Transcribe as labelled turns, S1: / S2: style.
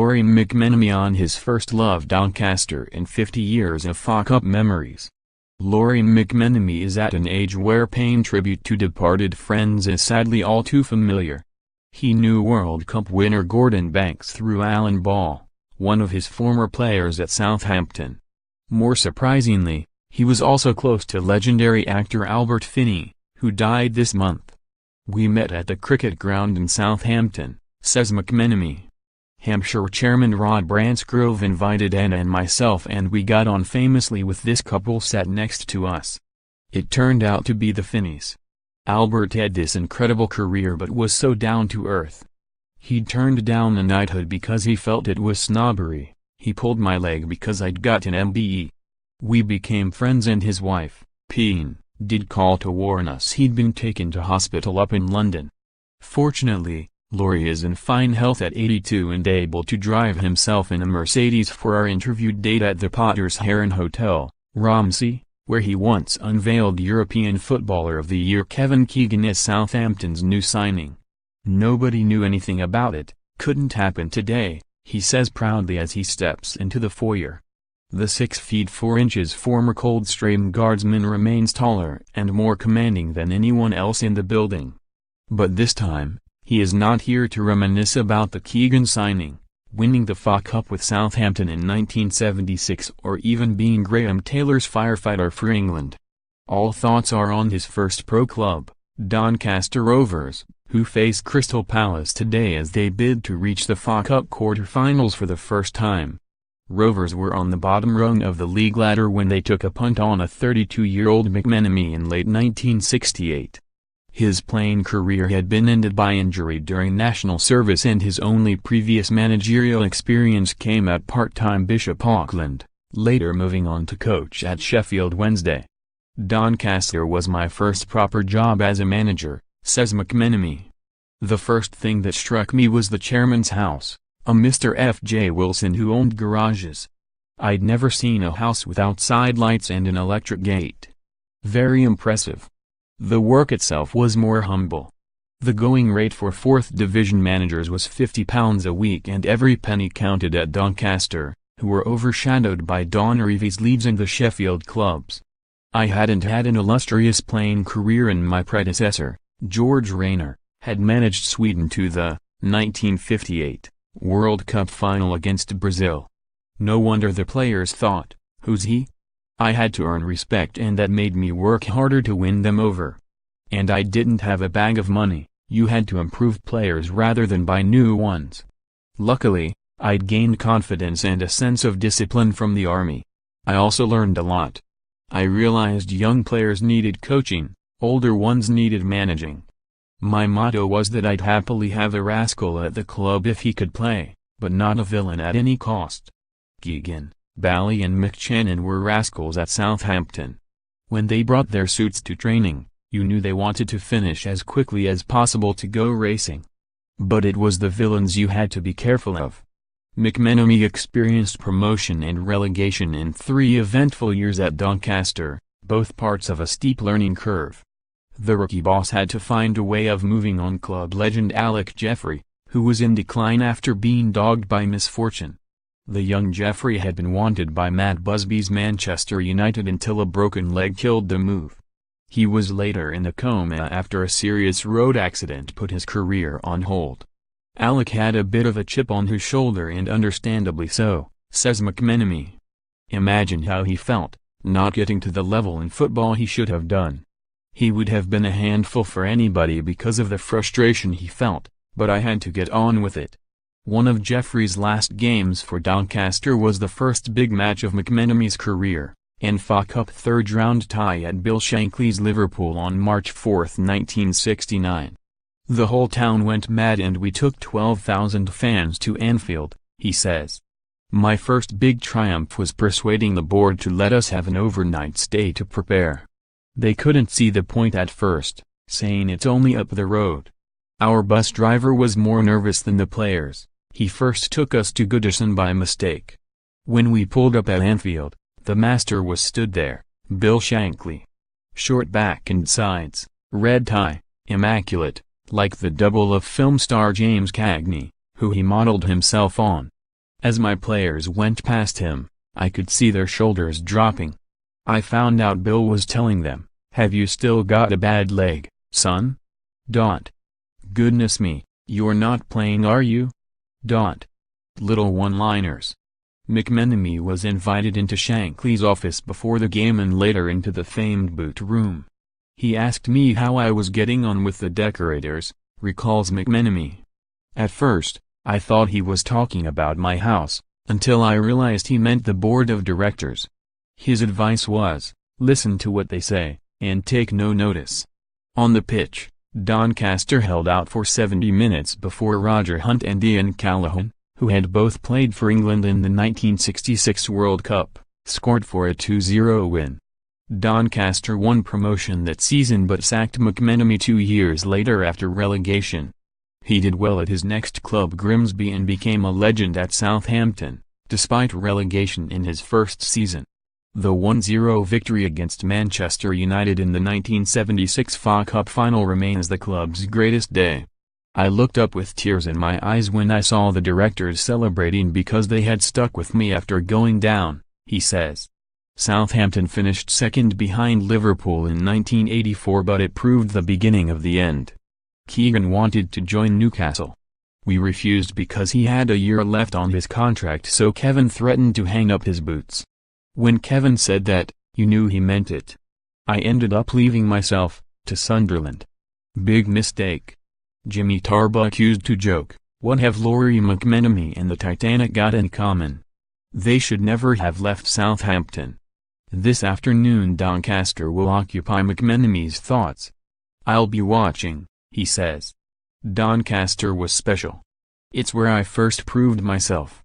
S1: Lawrie McMenemy on his first love Doncaster in 50 years of FA Cup memories. Lawrie McMenemy is at an age where paying tribute to departed friends is sadly all too familiar. He knew World Cup winner Gordon Banks through Alan Ball, one of his former players at Southampton. More surprisingly, he was also close to legendary actor Albert Finney, who died this month. "We met at the cricket ground in Southampton," says McMenemy. "Hampshire chairman Rod Bransgrove invited Anna and myself, and we got on famously with this couple sat next to us. It turned out to be the Finneys. Albert had this incredible career but was so down to earth. He'd turned down the knighthood because he felt it was snobbery. He pulled my leg because I'd got an MBE. We became friends, and his wife, Peen, did call to warn us he'd been taken to hospital up in London. Fortunately, Lawrie is in fine health at 82 and able to drive himself in a Mercedes for our interviewed date at the Potter's Heron Hotel, Romsey, where he once unveiled European Footballer of the Year Kevin Keegan as Southampton's new signing. Nobody knew anything about it, couldn't happen today, he says proudly as he steps into the foyer. The 6 feet 4 inches former Coldstream Guardsman remains taller and more commanding than anyone else in the building. But this time, he is not here to reminisce about the Keegan signing, winning the FA Cup with Southampton in 1976, or even being Graham Taylor's firefighter for England. All thoughts are on his first pro club, Doncaster Rovers, who face Crystal Palace today as they bid to reach the FA Cup quarter-finals for the first time. Rovers were on the bottom rung of the league ladder when they took a punt on a 32-year-old McMenemy in late 1968. His playing career had been ended by injury during national service, and his only previous managerial experience came at part-time Bishop Auckland, later moving on to coach at Sheffield Wednesday. "Doncaster was my first proper job as a manager," says McMenemy. "The first thing that struck me was the chairman's house, a Mr. F.J. Wilson who owned garages. I'd never seen a house with outside lights and an electric gate. Very impressive. The work itself was more humble. The going rate for 4th Division managers was £50 a week, and every penny counted at Doncaster, who were overshadowed by Don Revie's Leeds and the Sheffield clubs. I hadn't had an illustrious playing career, and my predecessor, George Rayner, had managed Sweden to the 1958 World Cup final against Brazil. No wonder the players thought, 'Who's he?' I had to earn respect, and that made me work harder to win them over. And I didn't have a bag of money. You had to improve players rather than buy new ones. Luckily, I'd gained confidence and a sense of discipline from the army. I also learned a lot. I realized young players needed coaching, older ones needed managing. My motto was that I'd happily have a rascal at the club if he could play, but not a villain at any cost." Keegan, Bally and McChannon were rascals at Southampton. When they brought their suits to training, you knew they wanted to finish as quickly as possible to go racing. But it was the villains you had to be careful of. McMenemy experienced promotion and relegation in 3 eventful years at Doncaster, both parts of a steep learning curve. The rookie boss had to find a way of moving on club legend Alec Jeffrey, who was in decline after being dogged by misfortune. The young Jeffrey had been wanted by Matt Busby's Manchester United until a broken leg killed the move. He was later in a coma after a serious road accident put his career on hold. Alec had a bit of a chip on his shoulder, and understandably so, says McMenemy. Imagine how he felt, not getting to the level in football he should have done. He would have been a handful for anybody because of the frustration he felt, but I had to get on with it. One of Jeffrey's last games for Doncaster was the first big match of McMenemy's career, an FA Cup third-round tie at Bill Shankly's Liverpool on March 4, 1969. The whole town went mad and we took 12,000 fans to Anfield, he says. My first big triumph was persuading the board to let us have an overnight stay to prepare. They couldn't see the point at first, saying it's only up the road. Our bus driver was more nervous than the players. He first took us to Goodison by mistake. When we pulled up at Anfield, the master was stood there, Bill Shankly. Short back and sides, red tie, immaculate, like the double of film star James Cagney, who he modeled himself on. As my players went past him, I could see their shoulders dropping. I found out Bill was telling them, "Have you still got a bad leg, son? Don't. Goodness me, you're not playing, are you? Don't." Little one-liners. McMenemy was invited into Shankly's office before the game and later into the famed boot room. He asked me how I was getting on with the decorators, recalls McMenemy. At first, I thought he was talking about my house, until I realized he meant the board of directors. His advice was, listen to what they say, and take no notice. On the pitch, Doncaster held out for 70 minutes before Roger Hunt and Ian Callaghan, who had both played for England in the 1966 World Cup, scored for a 2-0 win. Doncaster won promotion that season but sacked McMenemy 2 years later after relegation. He did well at his next club Grimsby and became a legend at Southampton, despite relegation in his first season. The 1-0 victory against Manchester United in the 1976 FA Cup final remains the club's greatest day. I looked up with tears in my eyes when I saw the directors celebrating because they had stuck with me after going down, he says. Southampton finished second behind Liverpool in 1984, but it proved the beginning of the end. Keegan wanted to join Newcastle. We refused because he had a year left on his contract, so Kevin threatened to hang up his boots. When Kevin said that, you knew he meant it. I ended up leaving myself, to Sunderland. Big mistake. Jimmy Tarbuck used to joke, what have Lawrie McMenemy and the Titanic got in common? They should never have left Southampton. This afternoon Doncaster will occupy McMenemy's thoughts. I'll be watching, he says. Doncaster was special. It's where I first proved myself.